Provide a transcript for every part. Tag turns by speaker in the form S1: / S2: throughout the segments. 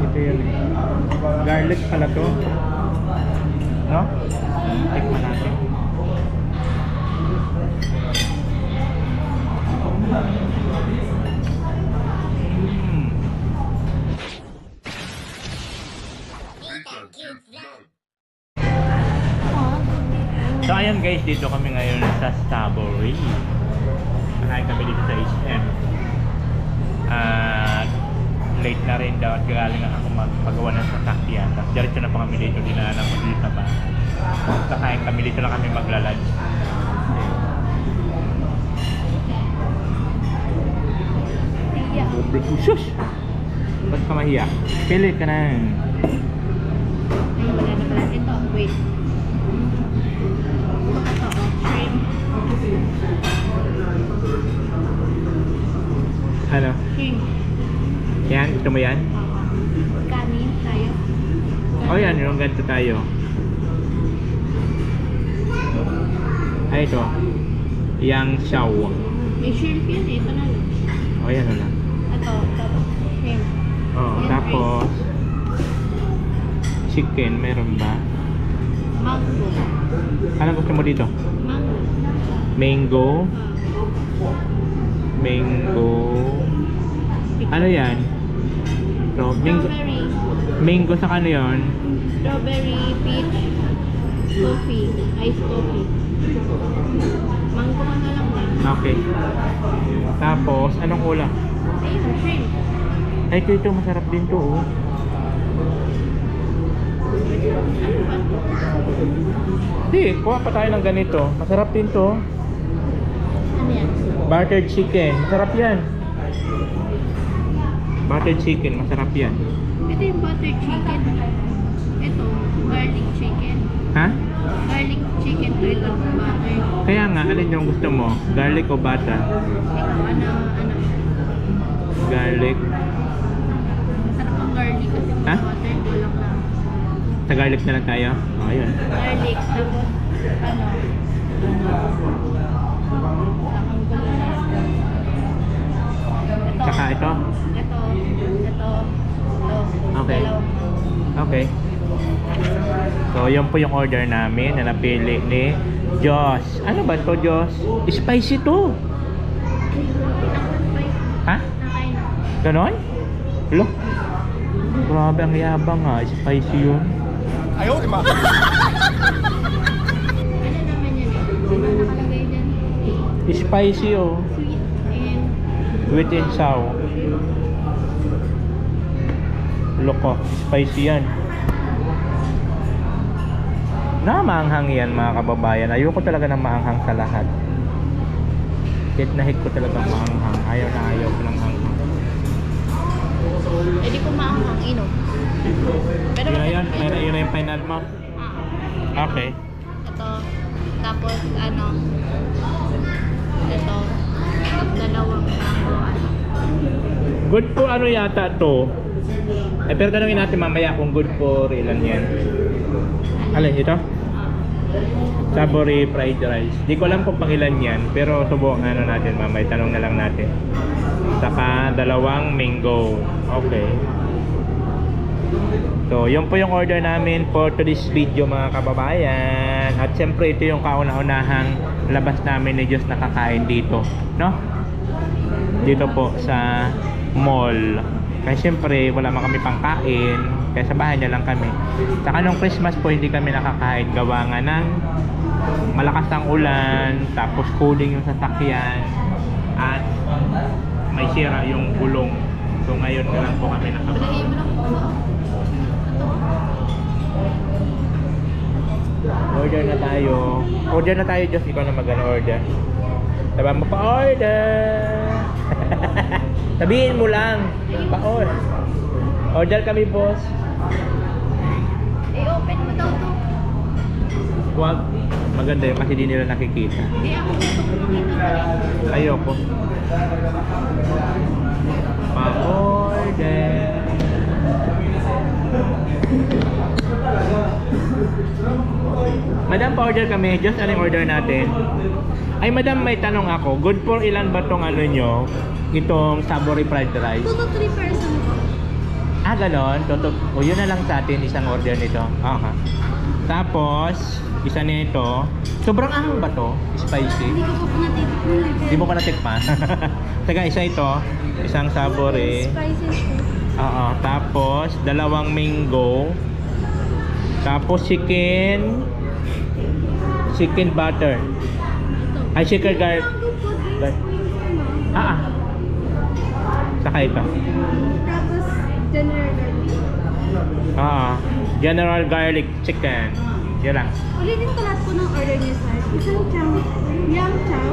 S1: Ito yun eh. Garlic pala to. No? Tikman natin. So ayan guys, dito kami ngayon sa Strawberry. Nakain kami dito sa H&M. At late na rin daw at galing ako magpagawa ng sasakyan. Tapos diretso na pa kami dito, dinaanan ko dito pa. Kakain kami dito lang kami maglalunch. Shush! Ba't ka mahiya? Pilit ka na.
S2: Ay, wala na pala. Ito, wait. Ito, shrimp.
S1: Ano?
S2: Shrimp.
S1: Yan? Gusto mo yan?
S2: Kanin tayo.
S1: O yan, yung ganito tayo. Ay, ito. Yang xiao.
S2: May shrimp yan eh. Ito na lang.
S1: O yan na lang.
S2: Ito, shrimp.
S1: Oh,
S2: Yan,
S1: tapos chicken, meron ba?
S2: Mango.
S1: Anong gusto mo dito?
S2: Mango.
S1: Mango. Mango. Ano yan? So, mango.
S2: Strawberry.
S1: Mango sa ano yun?
S2: Strawberry, peach, coffee, iced coffee. Mango ka na lang din.
S1: Okay. Tapos, anong ulam?
S2: Ayun, shrimp.
S1: Ay, ito masarap din to, oh.
S2: Ano ba?
S1: Hindi, kuha pa tayo ng ganito. Masarap din to.
S2: Ano yan?
S1: Buttered chicken. Masarap yan. Buttered chicken. Masarap yan.
S2: Ito yung butter chicken. Ito, garlic chicken.
S1: Ha?
S2: Garlic chicken to ito, butter.
S1: Kaya nga, alin yung gusto mo? Garlic o butter?
S2: Ikaw, ano?
S1: Garlic.
S2: Masarap ang garlic kasi
S1: Ha?
S2: butter ko lang lang.
S1: Sa garlic na lang tayo? O, ayun.
S2: Garlic, tapos, ano? Lakang gulanas. Ito.
S1: Tsaka ito?
S2: Ito.
S1: Okay.
S2: Dalawa.
S1: Okay. So, yun po yung order namin na napili ni Josh. Ano ba to, Josh? Spicy to. Ha?
S2: Nakain.
S1: Ganon? Lo? Grabe ang yabang nga. Spicy yun.
S3: Ayaw, di ba?
S2: Ano naman yan eh? Ano nakalagay dyan?
S1: Spicy oh.
S2: Sweet and...
S1: Sweet and sour. Loko. Spicy yan. Maanghang yan mga kababayan. Ayoko talaga ng maanghang sa lahat. Kahit nahig ko talaga maanghang. Ayaw na ayaw ko ng anghang.
S2: Hindi ko maanghang inom. Pero
S1: Yun na
S2: masarap
S1: yun. Yun na yung final mo. Okay.
S2: Ito. Tapos ano. Ito. Tapos dalawang mango.
S1: Good for ano yata to? Eh pero tanongin natin mamaya kung good for ilan yan. Alin ito? Strawberry fried rice. Di ko alam kung pangilan yan, pero subukan ano natin mamaya, tanong na lang natin. Saka dalawang mango. Okay. So, yun po yung order namin for today's video mga kababayan. At syempre ito yung kauna-unahang labas namin ni Diyos nakakain dito, no? Dito po sa mall. Kasi syempre wala man kami pangkain, kaya sa bahay na lang kami. Saka nung Christmas po hindi kami nakakain, gawa nga ng malakas ang ulan, tapos cooling yung sasakyan, at may sira yung gulong. So ngayon na lang po kami nakakain. Order na tayo. Order na tayo, Diyos. Ikaw na mag-order. Diba mo pa-order? Sabihin mo lang. Pa-order. Order kami, boss.
S2: I-open mo daw to.
S1: Wag. Maganda yun kasi di nila nakikita.
S2: Hindi ako gusto ko makita.
S1: Ayoko. Pa-order. Madam, pa-order kami. Just anong order natin? Ay, madam, may tanong ako. Good for ilan ba tong ano nyo? Itong Strawberry fried rice?
S2: 2 to 3 person po.
S1: Ganon. O yun na lang sa atin, isang order nito. Okay. Tapos, isa nito. Sobrang anghang ba to? Spicy?
S2: Hindi ko po natikman.
S1: Hindi mo pa natikman? Saka isa ito. Isang sabore.
S2: Spicy siya.
S1: Oo. Tapos, dalawang mango. Tapos, chicken butter. Ay, chicken garlic. Saka ito.
S2: Tapos, general garlic.
S1: General garlic chicken. Yan lang.
S2: Ulitin ko lahat po ng order niyo, sir. Isang chow, yam chow,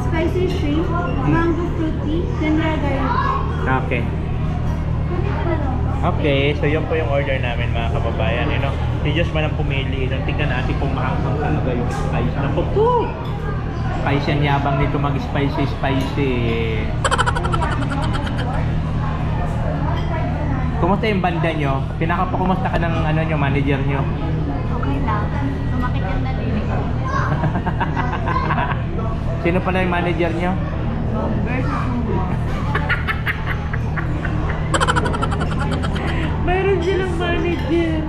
S2: spicy shrimp, mango fruity, general garlic.
S1: Okay. Okay, so yun po yung order namin mga kababayan. You know, si Diyos man ang pumili. Tingnan natin kung maanghang talaga yung spice na po. Spice yan, yabang nito mag-spicy. Kumusta yung banda nyo? Pinakapakumusta ka ng manager nyo?
S2: Okay lang. Tumakit yung daliri ko.
S1: Sino pala yung manager nyo?
S2: Versus
S1: Mayroon silang manager.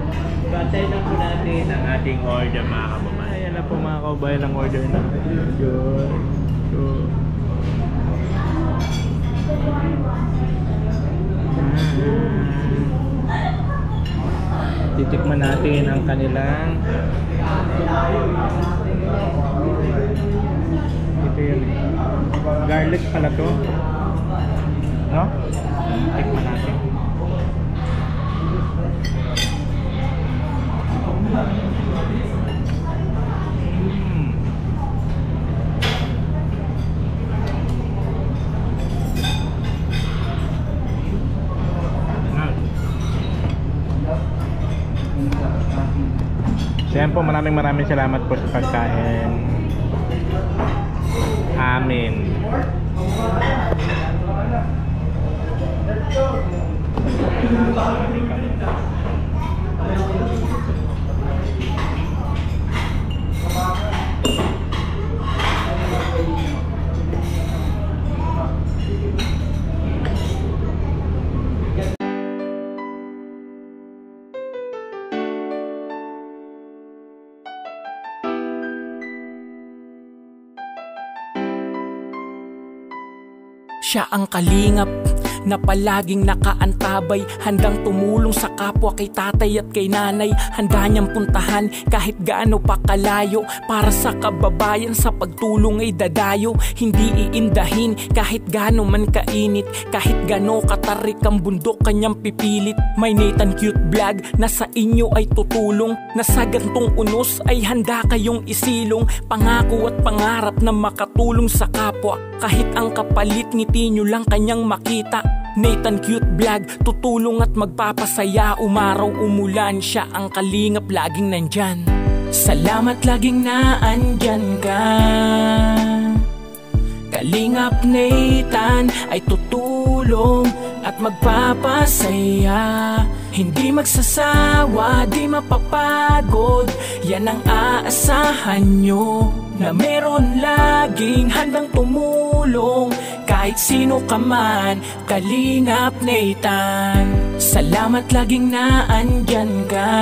S1: Batay na po natin ang ating order mga kababayan. Ayan na po mga kababayan ang order natin. Titikman natin ang kanilang ito yun garlic pala to, no? Tikman natin. Ayan po, maraming salamat po sa pagkain amin.
S3: Siya ang kalingap na palaging nakaantabay, handang tumulong sa kapwa kay tatay at kay nanay. Handa niyang puntahan kahit gaano pa kalayo, para sa kababayan sa pagtulong ay dadayo. Hindi iindahin kahit gaano man kainit, kahit gaano katarik ang bundok kanyang pipilit. May Nathan Cute Vlog na sa inyo ay tutulong, na sa gantong unos ay handa kayong isilong. Pangako at pangarap na makatulong sa kapwa, kahit ang kapalit ngiti nyo lang kanyang makita. Nathan Cute Vlog, tutulong at magpapasaya. Umaraw umulan, siya ang kalingap laging nandyan. Salamat laging naandyan ka. Kalingap Nathan ay tutulong at magpapasaya. Hindi magsasawa, di mapapagod, yan ang aasahan nyo, na meron laging handang tumulong kahit sino ka man. Kalingap Nathan, salamat laging naandyan ka.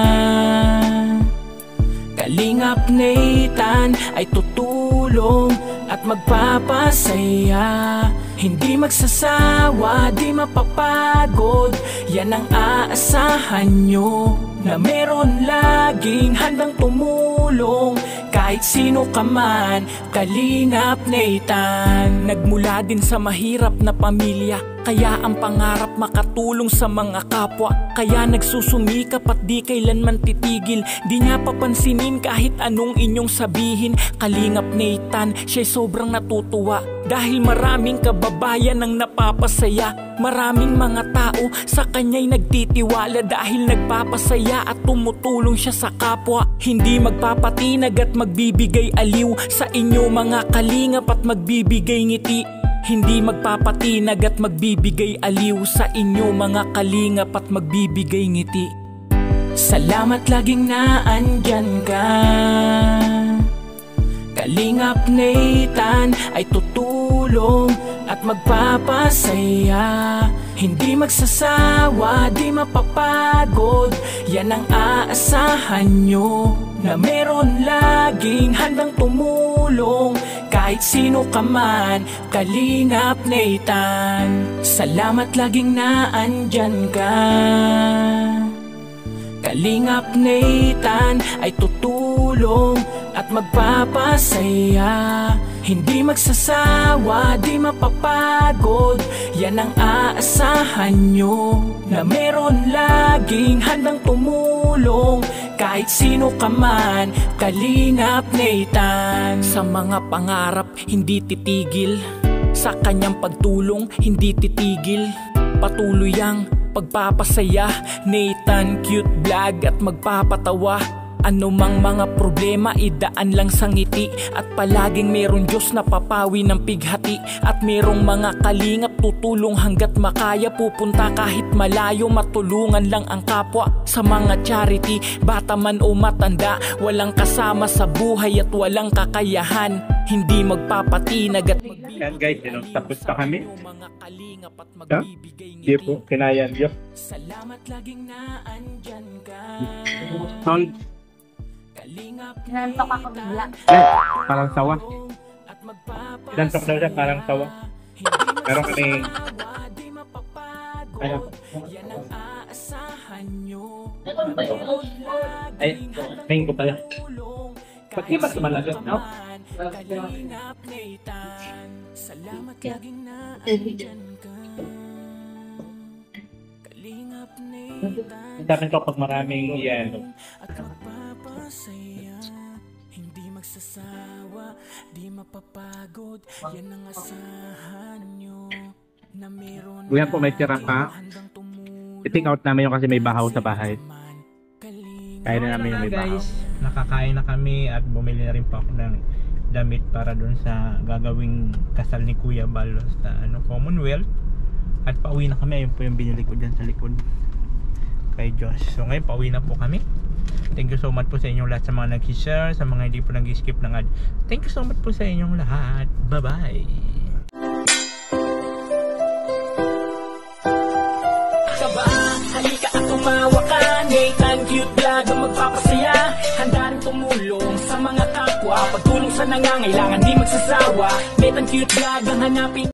S3: Kalingap Nathan ay tutulong at magpapasaya. Hindi magsasawa, di mapapagod, yan ang aasahan nyo, na meron laging handang tumulong kahit sino ka man. Kalingap Nathan, nagmula din sa mahirap na pamilya, kaya ang pangarap makatulong sa mga kapwa. Kaya nagsusumikap at di kailanman titigil, di niya papansinin kahit anong inyong sabihin. Kalingap Nathan, siya'y sobrang natutuwa dahil maraming kababayan ang napapasaya. Maraming mga tao sa kanya'y nagtitiwala dahil nagpapasaya at tumutulong siya sa kapwa. Hindi magpapatinag at magbibigay aliw sa inyo mga kalingap at magbibigay ngiti. Hindi magpapatinag at magbibigay aliw sa inyo mga kalingap at magbibigay ngiti. Salamat laging naandyan ka. Kalingap Nathan ay tutulong at magpapasaya. Hindi magsasawa, di mapapagod, yan ang aasahan nyo. Na meron laging handang tumulong, kahit sino ka man, Kalingap Nathan. Salamat laging naandyan ka. Kalingap Nathan ay tutulong at magpapasaya. Hindi magsasawa, di mapapagod, yan ang aasahan nyo. Na meron laging handang tumulong, kahit sino ka man, Kalingap Nathan. Sa mga pangarap, hindi titigil, sa kanyang pagtulong, hindi titigil. Patuloy ang pagpapasaya, Nathan Cute Vlog at magpapatawa. Ano mang mga problema, idaan lang sa ngiti. At palaging meron Diyos na papawi ng pighati. At merong mga kalingap tutulong hanggat makaya. Pupunta kahit malayo, matulungan lang ang kapwa. Sa mga charity, bata man o matanda, walang kasama sa buhay at walang kakayahan. Hindi magpapatinag at
S1: Yan guys, tapos na kami. Yeah? Hindi po, kinayan Diyos.
S3: Salamat laging naandyan ka.
S2: Nantok ako bigla.
S1: Parang sawa. Nantok daw siya, parang sawa. Pero kami... Ayun. Ay, tingin ko pala. Ba't di ba sumalagot, no?
S3: Salamat laging naandyan ka. Kalingap Nathan.
S1: Sa akin ko pag maraming yan.
S3: At magpapasaya, hindi magsasawa, di mapapagod, yan ang asahan nyo. Na meron
S1: Kuya po, may tira pa. I-take out namin yung kasi may bahaw sa bahay. Kaya na namin yung may bahaw. Guys, nakakain na kami at bumili na rin po ako ng damit para dun sa gagawing kasal ni Kuya Balos na Commonwealth. At pauwi na kami. Ayun po yung binili ko dyan sa likod kay Josh. So ngayon pauwi na po kami. Thank you so much po sa inyong lahat, sa mga nag-share, sa mga hindi po nag-skip ng ad. Thank you so much po sa inyong lahat. Bye bye.
S3: Halika at tumawa ka, Nathan Cute Vlog ang magpapasaya. Handa rin tumulong sa mga kapwa, pagtulong sa nangangailangan, di magsasawa. Nathan Cute Vlog ang hanapin.